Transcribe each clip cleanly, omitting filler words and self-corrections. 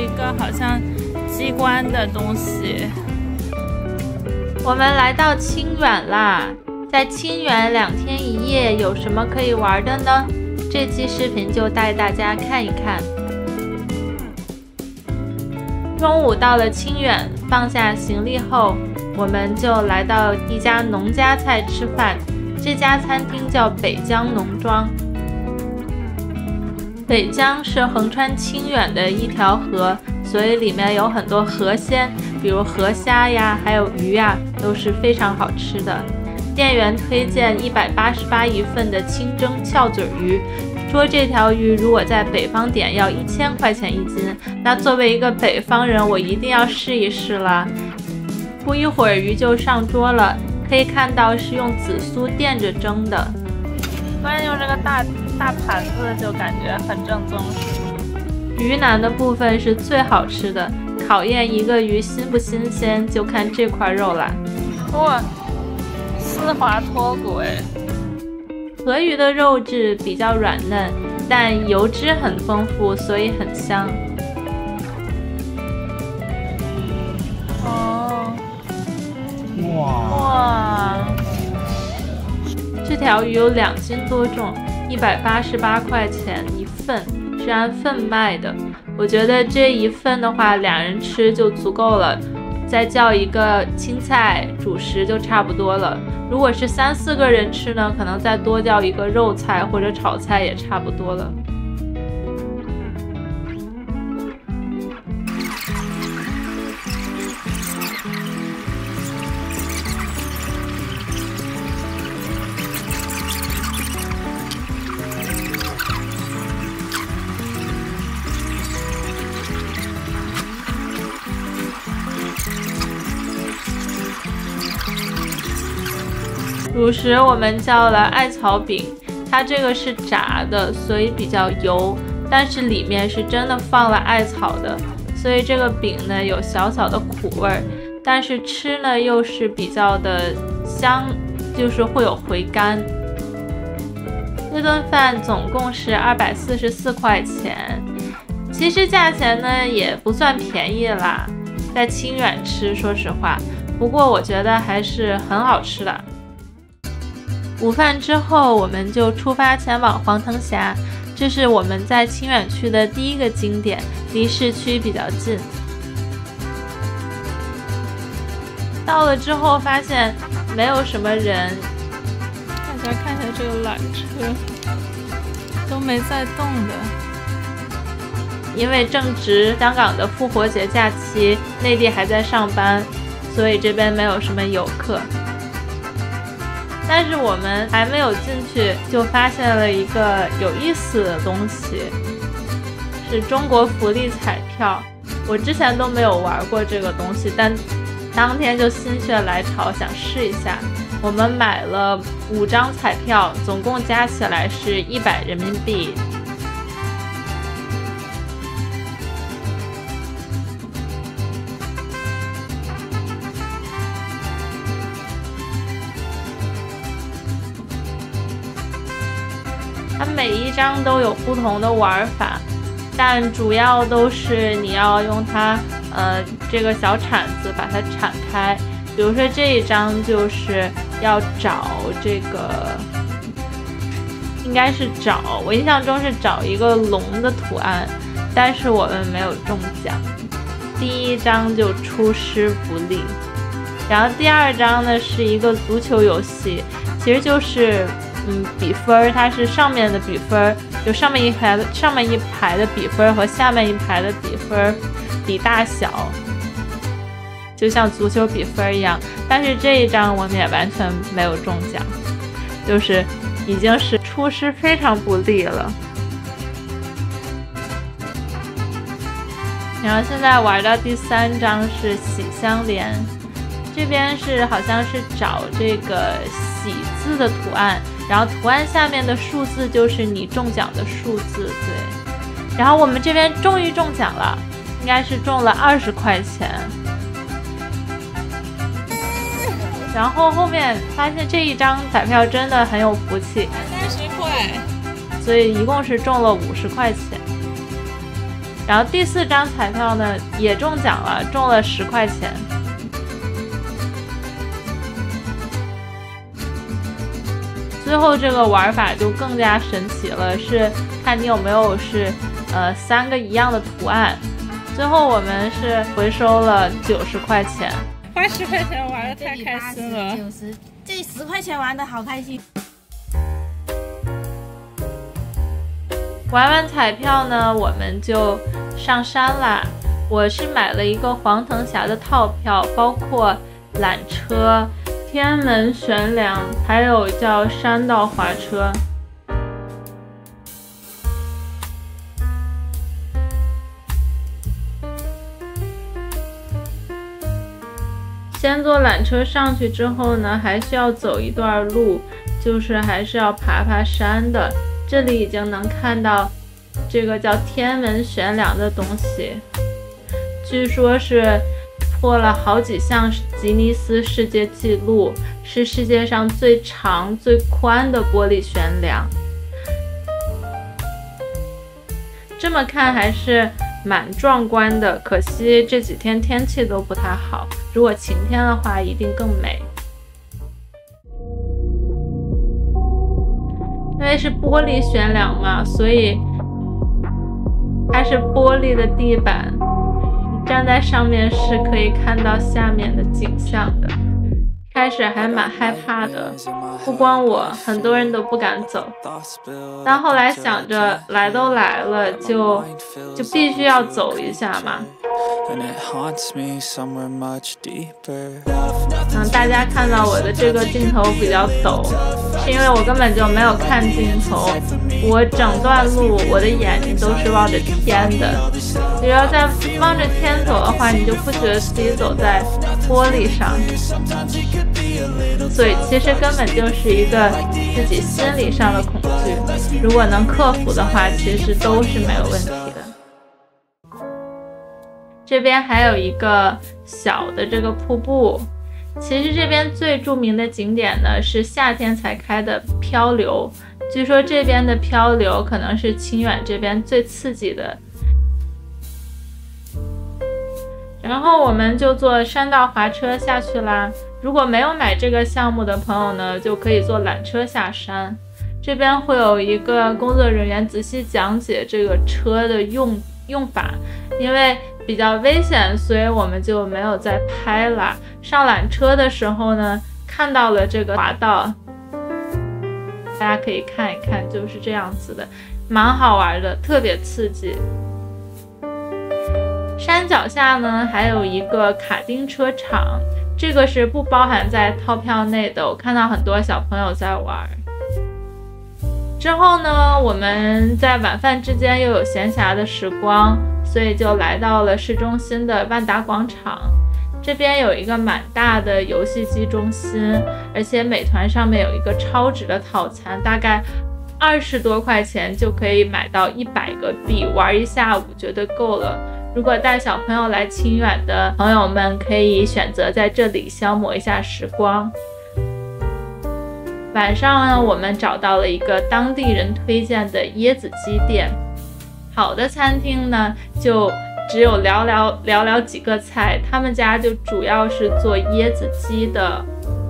一个好像机关的东西。我们来到清远啦，在清远2天1夜有什么可以玩的呢？这期视频就带大家看一看。中午到了清远，放下行李后，我们就来到一家农家菜吃饭。这家餐厅叫北江农庄。北江是横穿清远的一条河，所以里面有很多河鲜，比如河虾呀，还有鱼呀，都是非常好吃的。店员推荐188一份的清蒸翘嘴鱼，说这条鱼如果在北方点要1000块钱1斤。那作为一个北方人，我一定要试一试了。不一会儿鱼就上桌了，可以看到是用紫苏垫着蒸的。突然用这个大盘子就感觉很正宗似的。鱼腩的部分是最好吃的，考验一个鱼新不新鲜就看这块肉啦。哇，丝滑脱骨哎！河鱼的肉质比较软嫩，但油脂很丰富，所以很香。哦，哇！这条鱼有2斤多重，188块钱一份，是按份卖的。我觉得这一份的话，2人吃就足够了，再叫一个青菜主食就差不多了。如果是3、4个人吃呢，可能再多叫一个肉菜或者炒菜也差不多了。主食我们叫了艾草饼，它这个是炸的，所以比较油，但是里面是真的放了艾草的，所以这个饼呢有小小的苦味儿，但是吃呢又是比较的香，就是会有回甘。这顿饭总共是244块钱，其实价钱呢也不算便宜啦，在清远吃，说实话，不过我觉得还是很好吃的。午饭之后，我们就出发前往黄藤峡，这是我们在清远去的第一个景点，离市区比较近。到了之后发现没有什么人，大家看一下这个缆车都没在动的，因为正值香港的复活节假期，内地还在上班，所以这边没有什么游客。但是我们还没有进去，就发现了一个有意思的东西，是中国福利彩票。我之前都没有玩过这个东西，但当天就心血来潮想试一下。我们买了5张彩票，总共加起来是100人民币。它每一张都有不同的玩法，但主要都是你要用它这个小铲子把它铲开。比如说这一张就是要找这个，应该是找，我印象中是找一个龙的图案，但是我们没有中奖。第一张就出师不利，然后第2张呢是一个足球游戏，其实就是比分，它是上面的比分，就上面一排的比分和下面一排的比分比大小，就像足球比分一样。但是这一张我们也完全没有中奖，就是已经是出师非常不利了。然后现在玩到第3张是喜相连，这边是好像是找这个喜字的图案，然后图案下面的数字就是你中奖的数字，对。然后我们这边终于中奖了，应该是中了20块钱。然后后面发现这一张彩票真的很有福气，30块，所以一共是中了50块钱。然后第4张彩票呢也中奖了，中了10块钱。最后这个玩法就更加神奇了，是看你有没有是3个一样的图案。最后我们是回收了90块钱，花10块钱玩的太开心了。90，这10块钱玩的好开心。玩完彩票呢，我们就上山啦。我是买了一个黄藤峡的套票，包括缆车、天安门悬梁，还有叫山道滑车。先坐缆车上去之后呢，还需要走一段路，就是还是要爬爬山的。这里已经能看到这个叫天安门悬梁的东西，据说是破了好几项吉尼斯世界纪录，是世界上最长最宽的玻璃悬梁。这么看还是蛮壮观的，可惜这几天天气都不太好，如果晴天的话一定更美。因为是玻璃悬梁嘛，所以它是玻璃的地板，你站在上面是可以看到下面的景象的。开始还蛮害怕的，不光我，很多人都不敢走。但后来想着来都来了，就必须要走一下嘛。大家看到我的这个镜头比较陡，是因为我根本就没有看镜头，我整段路我的眼睛都是望着天的。只要在望着天走的话，你就不觉得自己走在玻璃上，所以其实根本就是一个自己心理上的恐惧，如果能克服的话，其实都是没有问题的。这边还有一个小的这个瀑布，其实这边最著名的景点呢是夏天才开的漂流，据说这边的漂流可能是清远这边最刺激的。然后我们就坐山道滑车下去啦。如果没有买这个项目的朋友呢，就可以坐缆车下山。这边会有一个工作人员仔细讲解这个车的用法，因为比较危险，所以我们就没有再拍了。上缆车的时候呢，看到了这个滑道，大家可以看一看，就是这样子的，蛮好玩的，特别刺激。山脚下呢还有一个卡丁车场，这个是不包含在套票内的，我看到很多小朋友在玩。之后呢，我们在晚饭之间又有闲暇的时光，所以就来到了市中心的万达广场。这边有一个蛮大的游戏机中心，而且美团上面有一个超值的套餐，大概20多块钱就可以买到100个币，玩一下午觉得够了。如果带小朋友来清远的朋友们，可以选择在这里消磨一下时光。晚上呢，我们找到了一个当地人推荐的椰子鸡店。好的餐厅呢，就只有寥寥几个菜，他们家就主要是做椰子鸡的。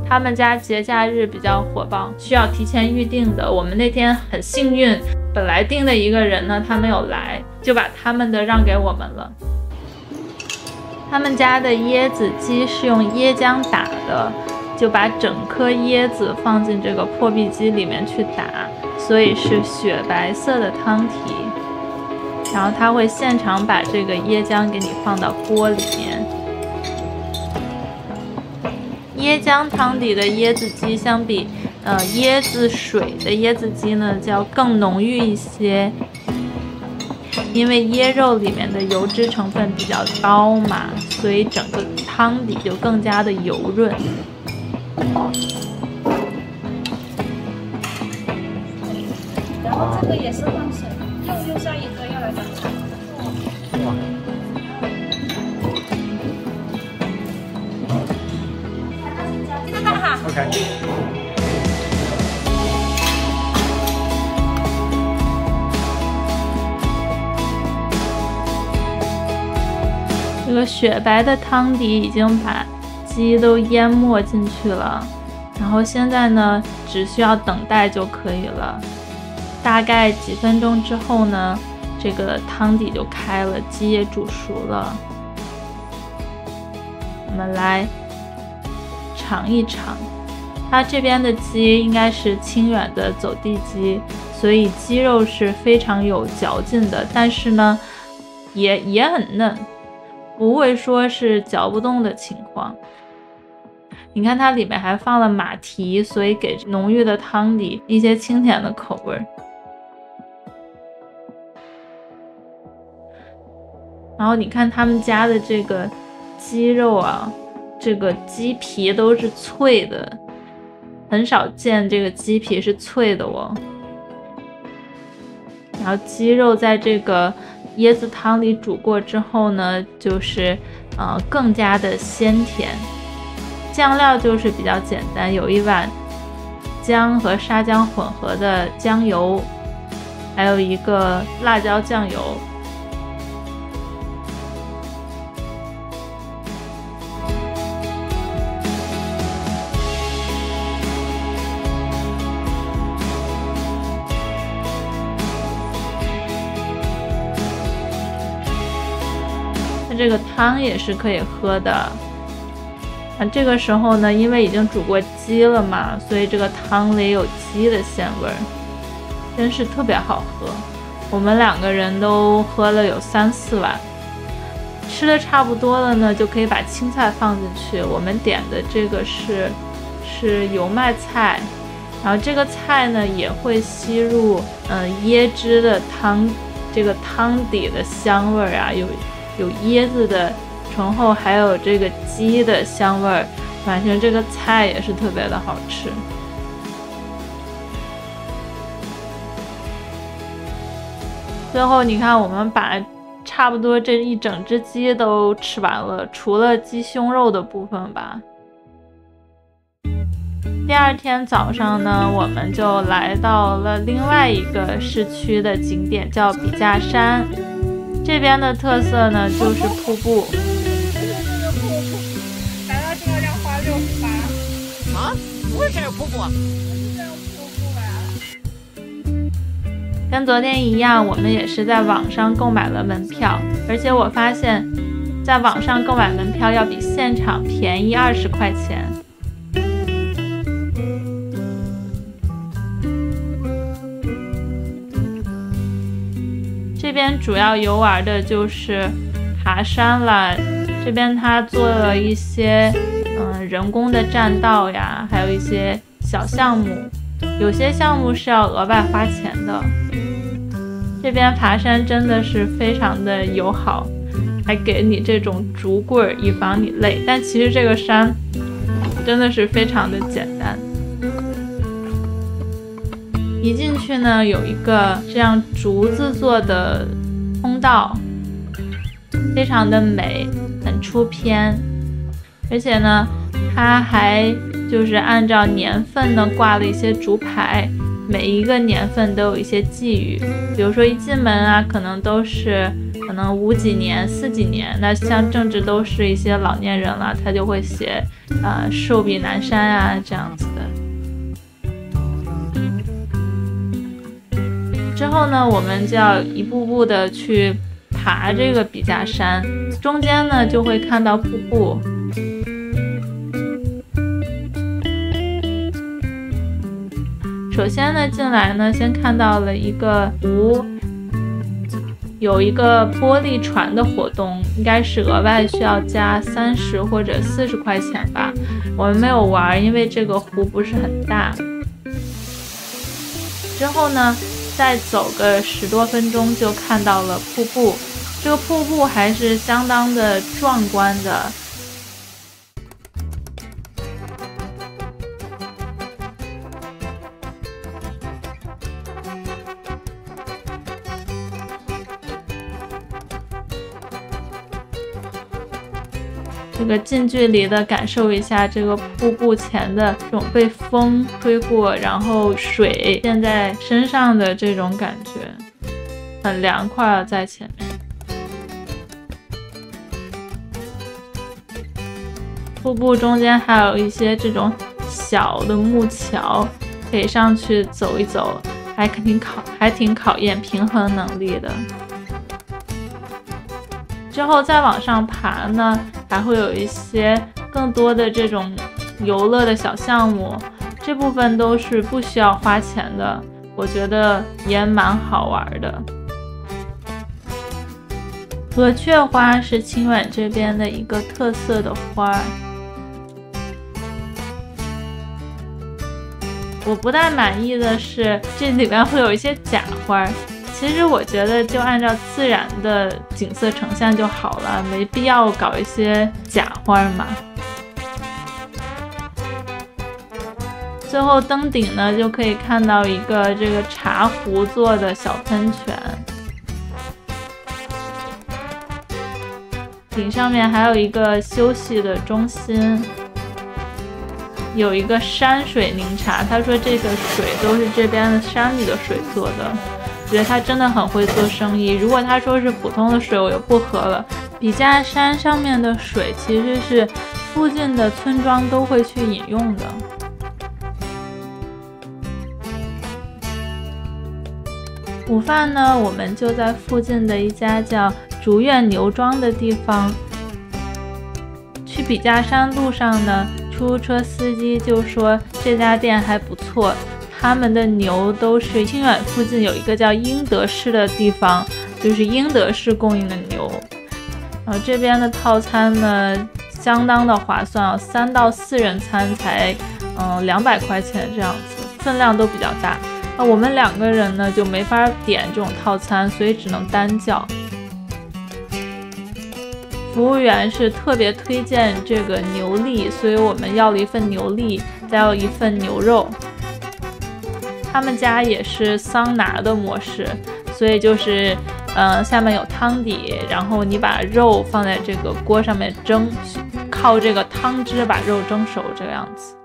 他们家节假日比较火爆，需要提前预定的。我们那天很幸运，本来订的一个人呢，他没有来，就把他们的让给我们了。他们家的椰子鸡是用椰浆打的，就把整颗椰子放进这个破壁机里面去打，所以是雪白色的汤体。然后他会现场把这个椰浆给你放到锅里面。椰浆汤底的椰子鸡相比椰子水的椰子鸡呢，就要更浓郁一些，因为椰肉里面的油脂成分比较高嘛，所以整个汤底就更加的油润。然后这个也是放水，右下一个要来长菜。哇。OK。这个雪白的汤底已经把鸡都淹没进去了，然后现在呢，只需要等待就可以了。大概几分钟之后呢，这个汤底就开了，鸡也煮熟了。我们来尝一尝，它这边的鸡应该是清远的走地鸡，所以鸡肉是非常有嚼劲的，但是呢，也很嫩，不会说是嚼不动的情况。你看它里面还放了马蹄，所以给浓郁的汤底一些清甜的口味。然后你看他们家的这个鸡肉啊，这个鸡皮都是脆的，很少见这个鸡皮是脆的哦。然后鸡肉在这个椰子汤里煮过之后呢，就是更加的鲜甜。酱料就是比较简单，有一碗姜和沙姜混合的姜油，还有一个辣椒酱油。它这个汤也是可以喝的。这个时候呢，因为已经煮过鸡了嘛，所以这个汤里有鸡的鲜味儿，真是特别好喝。我们2个人都喝了有3、4碗，吃的差不多了呢，就可以把青菜放进去。我们点的这个是油麦菜，然后这个菜呢也会吸入椰汁的汤，这个汤底的香味儿啊，有椰子的醇厚，还有这个鸡的香味儿，反正这个菜也是特别的好吃。最后你看，我们把差不多这一整只鸡都吃完了，除了鸡胸肉的部分吧。第2天早上呢，我们就来到了另外一个市区的景点，叫笔架山。这边的特色呢就是瀑布。来到这个要花68。啊？不是这有瀑布啊？跟昨天一样，我们也是在网上购买了门票，而且我发现在网上购买门票要比现场便宜20块钱。这边主要游玩的就是爬山了，这边它做了一些人工的栈道呀，还有一些小项目，有些项目是要额外花钱的。这边爬山真的是非常的友好，还给你这种竹棍以防你累，但其实这个山真的是非常的简单。一进去呢，有一个这样竹子做的通道，非常的美，很出片。而且呢，它还就是按照年份呢挂了一些竹牌，每一个年份都有一些寄语。比如说一进门啊，可能都是5几年、4几年，那像正值都是一些老年人了，他就会写寿比南山啊这样子的。之后呢，我们就要一步步的去爬这个笔架山，中间呢就会看到瀑布。首先呢，进来呢，先看到了一个湖，有一个玻璃船的活动，应该是额外需要加30或者40块钱吧。我们没有玩，因为这个湖不是很大。之后呢，再走个10多分钟就看到了瀑布，这个瀑布还是相当的壮观的。这个近距离的感受一下这个瀑布前的这种被风吹过，然后水溅在身上的这种感觉，很凉快啊，在前面。瀑布中间还有一些这种小的木桥，可以上去走一走，还挺考验平衡能力的。之后再往上爬呢，还会有一些更多的这种游乐的小项目，这部分都是不需要花钱的，我觉得也蛮好玩的。鹅雀花是清远这边的一个特色的花，我不太满意的是这里面会有一些假花，其实我觉得就按照自然的景色呈现就好了，没必要搞一些假花嘛。最后登顶呢，就可以看到一个这个茶壶做的小喷泉，顶上面还有一个休息的中心，有一个山水柠茶，他说这个水都是这边的山里的水做的，觉得他真的很会做生意。如果他说是普通的水，我就不喝了。笔架山上面的水其实是附近的村庄都会去饮用的。午饭呢，我们就在附近的一家叫竹院牛庄的地方。去笔架山路上呢，出租车司机就说这家店还不错，他们的牛都是清远附近有一个叫英德市的地方，就是英德市供应的牛。然后这边的套餐呢相当的划算啊，3到4人餐才200块钱这样子，分量都比较大。我们2个人呢就没法点这种套餐，所以只能单叫。服务员是特别推荐这个牛粒，所以我们要了一份牛粒，再要一份牛肉。他们家也是桑拿的模式，所以就是下面有汤底，然后你把肉放在这个锅上面蒸，靠这个汤汁把肉蒸熟这个样子。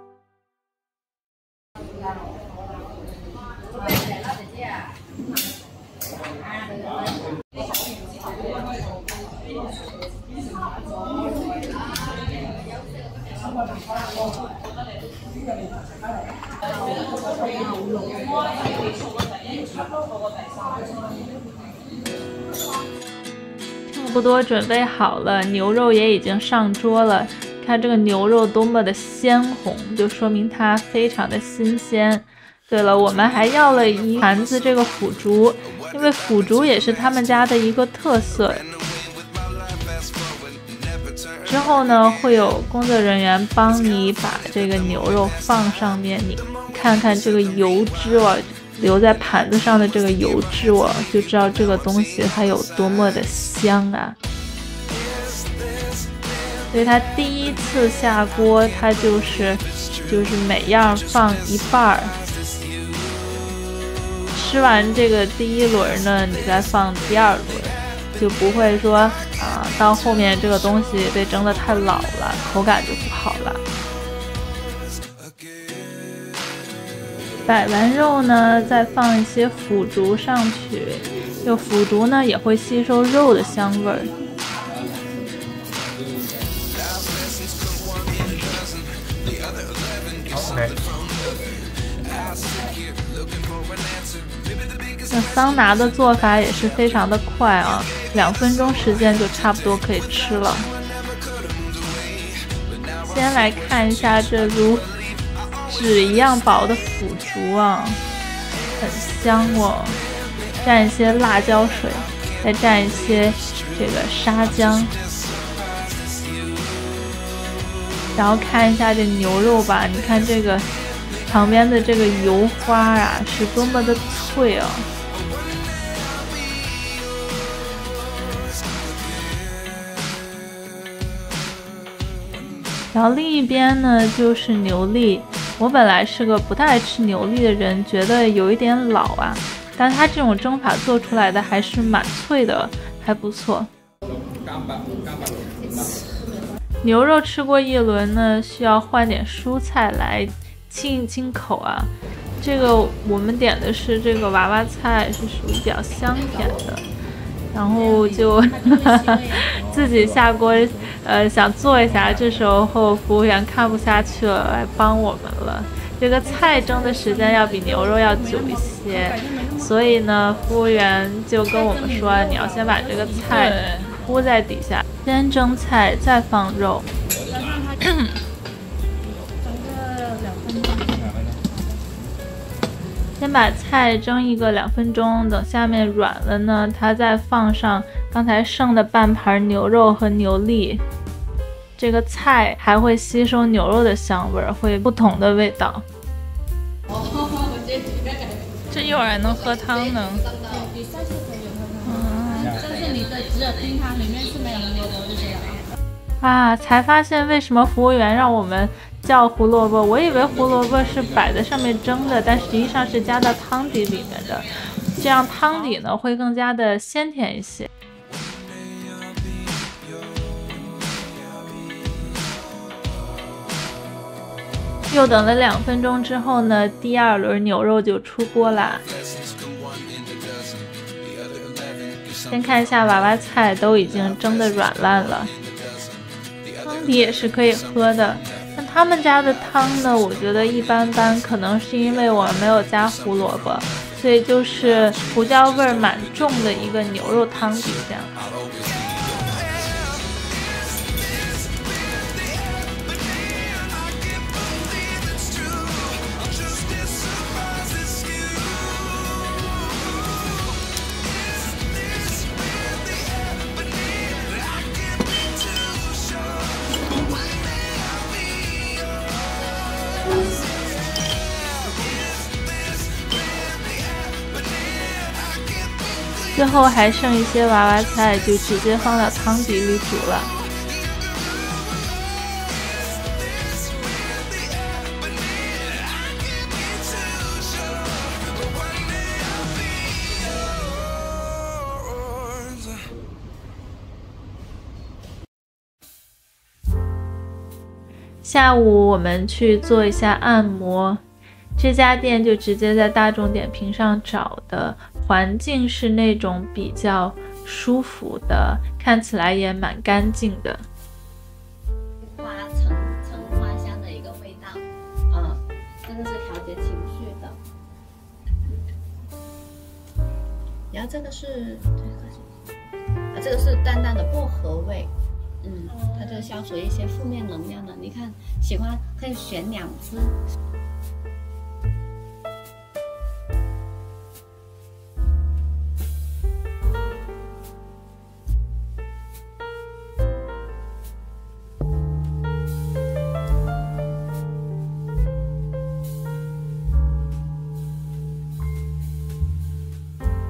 差不多准备好了，牛肉也已经上桌了。看这个牛肉多么的鲜红，就说明它非常的新鲜。对了，我们还要了一盘子这个腐竹，因为腐竹也是他们家的一个特色。之后呢，会有工作人员帮你把这个牛肉放上面，你看看这个油脂哦，留在盘子上的这个油脂哦，就知道这个东西它有多么的香啊。所以它第一次下锅，它就是每样放一半儿。吃完这个第一轮呢，你再放第2轮，就不会说到后面这个东西被蒸得太老了，口感就不好了。摆完肉呢，再放一些腐竹上去，这个腐竹呢也会吸收肉的香味儿。那桑拿的做法也是非常的快啊，2分钟时间就差不多可以吃了。先来看一下这如纸一样薄的腐竹啊，很香哦。蘸一些辣椒水，再蘸一些这个沙姜，然后看一下这牛肉吧，你看这个旁边的这个油花啊，是多么的脆啊！然后另一边呢就是牛粒，我本来是个不太爱吃牛粒的人，觉得有一点老啊，但它这种蒸法做出来的还是蛮脆的，还不错。牛肉吃过一轮呢，需要换点蔬菜来清一清口啊。这个我们点的是这个娃娃菜，是属于比较香甜的，然后就自己下锅想坐一下，这时候服务员看不下去了，来帮我们了。这个菜蒸的时间要比牛肉要久一些，所以呢，服务员就跟我们说，你要先把这个菜铺在底下，先蒸菜，再放肉。先把菜蒸1个2分钟，等下面软了呢，它再放上刚才剩的半盘牛肉和牛粒。这个菜还会吸收牛肉的香味儿，会不同的味道。这一会儿还能喝汤呢。比赛是可以喝汤，但是你的只有冰汤，里面是没有牛肉就这样。啊，才发现为什么服务员让我们叫胡萝卜，我以为胡萝卜是摆在上面蒸的，但实际上是加到汤底里面的，这样汤底呢会更加的鲜甜一些。又等了2分钟之后呢，第2轮牛肉就出锅啦。先看一下娃娃菜都已经蒸得软烂了，汤底也是可以喝的。但他们家的汤呢，我觉得一般般，可能是因为我们没有加胡萝卜，所以就是胡椒味儿蛮重的一个牛肉汤底这样。最后还剩一些娃娃菜，就直接放到汤底里煮了。下午我们去做一下按摩，这家店就直接在大众点评上找的。环境是那种比较舒服的，看起来也蛮干净的。花橙花香的一个味道，这个是调节情绪的。然后这个是这个是淡淡的薄荷味，它就消除一些负面能量的。你看，喜欢可以选2支。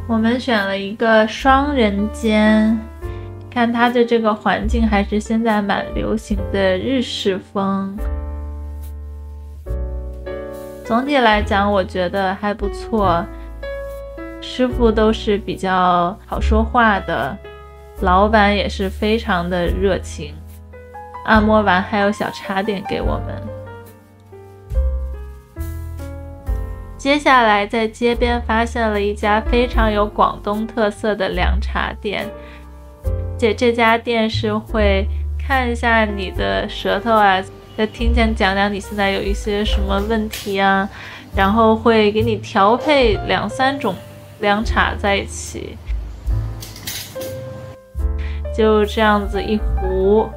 我们选了一个双人间，看它的这个环境还是现在蛮流行的日式风。总体来讲，我觉得还不错，师傅都是比较好说话的，老板也是非常的热情，按摩完还有小茶点给我们。接下来在街边发现了一家非常有广东特色的凉茶店，这家店是会看一下你的舌头啊，再听见讲讲你现在有一些什么问题啊，然后会给你调配2、3种凉茶在一起，就这样子一壶，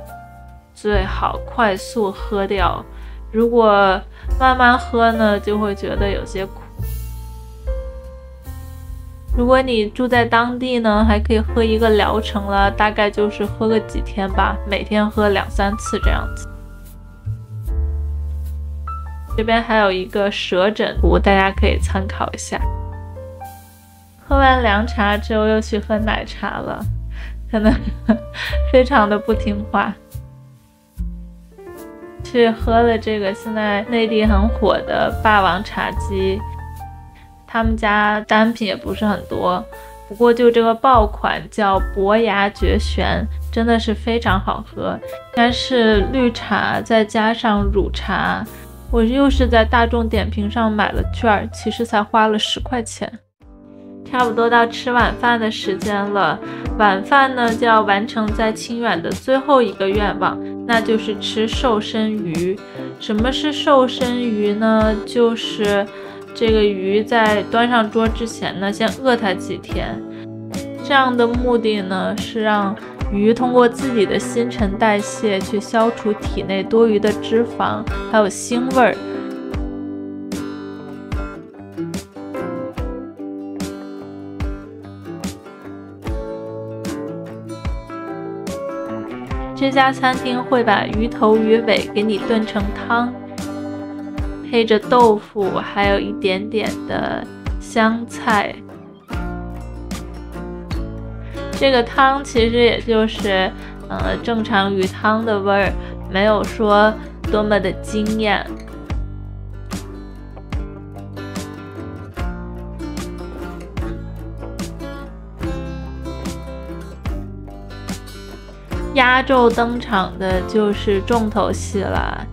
最好快速喝掉。如果慢慢喝呢，就会觉得有些苦。如果你住在当地呢，还可以喝一个疗程了，大概就是喝个几天吧，每天喝2、3次这样子。这边还有一个舌枕壶，大家可以参考一下。喝完凉茶之后又去喝奶茶了，可能非常的不听话。去喝了这个现在内地很火的霸王茶姬，他们家单品也不是很多，不过就这个爆款叫伯牙绝旋，真的是非常好喝，应该是绿茶再加上乳茶。我又是在大众点评上买了券，其实才花了10块钱。差不多到吃晚饭的时间了。晚饭呢就要完成在清远的最后一个愿望，那就是吃瘦身鱼。什么是瘦身鱼呢？就是这个鱼在端上桌之前呢，先饿它几天。这样的目的呢，是让鱼通过自己的新陈代谢去消除体内多余的脂肪，还有腥味儿。这家餐厅会把鱼头鱼尾给你炖成汤，配着豆腐，还有一点点的香菜。这个汤其实也就是正常鱼汤的味儿，没有说多么的惊艳。压轴登场的就是重头戏了，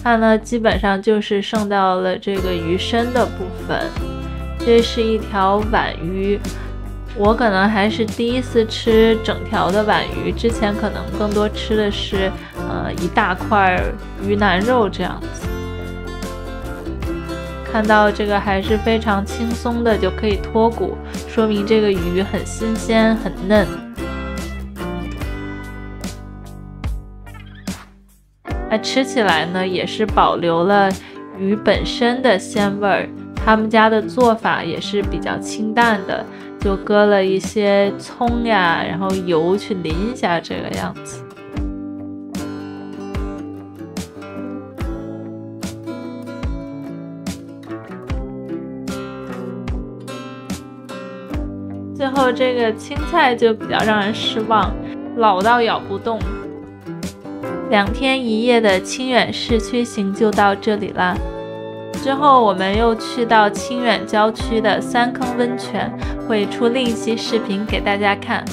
它呢基本上就是剩到了这个鱼身的部分。这是一条皖鱼，我可能还是第一次吃整条的皖鱼，之前可能更多吃的是一大块鱼腩肉这样子。看到这个还是非常轻松的就可以脱骨，说明这个鱼很新鲜很嫩。吃起来呢也是保留了鱼本身的鲜味儿，他们家的做法也是比较清淡的，就搁了一些葱呀，然后油去淋一下这个样子。最后这个青菜就比较让人失望，老到咬不动。2天1夜的清远市区行就到这里啦。之后我们又去到清远郊区的3坑温泉，会出另一期视频给大家看。